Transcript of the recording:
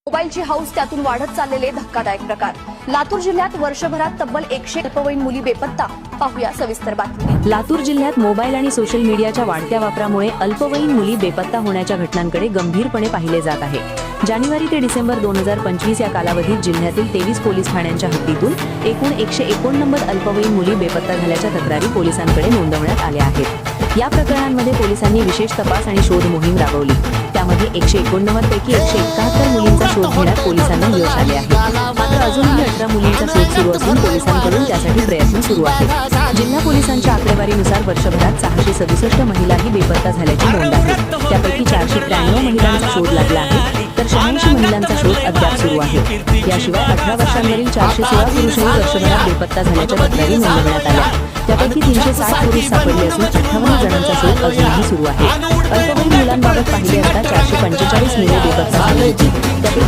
मोबाईलची हौस त्यातून वाढत चाललेले धक्कादायक प्रकार। लातूर जिल्ह्यात वर्षभरात तब्बल 100 अल्पवयीन मुली बेपत्ता। पाहूया सविस्तर बातमी। लातूर जिल्ह्यात मोबाईल आणि सोशल मीडियाच्या वाढत्या वापरामुळे अल्पवयीन मुली बेपत्ता होण्याच्या घटनांकडे गंभीरपणे पाहिले जात आहे। जानेवारी ते डिसेंबर 2025 या कालावधीत जिल्ह्यातील 23 पोलीस ठाण्यांच्या हद्दीतून एकूण 189 अल्पवयीन मुली बेपत्ता झाल्याच्या तक्रारी पोलिसांकडे नोंदवण्यात आल्या आहेत। या प्रकरणांमध्ये पोलिसांनी विशेष तपास आणि शोध मोहीम राबवली। त्यामध्ये 189 पैकी 171 मुलींचा शोध घेण्यात पोलिसांना यश आले आहे। मात्र अजूनही 18 मुलींचा शोध सुरू असून पोलिसांकडून त्यासाठी प्रयत्न सुरू आहेत। जिल्हा पोलिसांच्या आकडेवारीनुसार वर्षभरात 667 महिलाही बेपत्ता झाल्याची नोंद आहे। त्यापैकी 493 महिलांचा शोध लागला आहे, तर 86 महिलांचा शोध अद्याप सुरू आहे। याशिवाय 18 वर्षांवरील 416 पुरुषही वर्षभरात बेपत्ता झाल्याच्या तक्रारी नोंदवण्यात आल्या। त्यापैकी 360 पुरुष सापडले असून 58 जणांचा शोध अजूनही सुरू आहे। अल्पवयीन मुलांबाबत पाहिले असता 445 मुले बेपत्ता झाली होती। त्यापैकी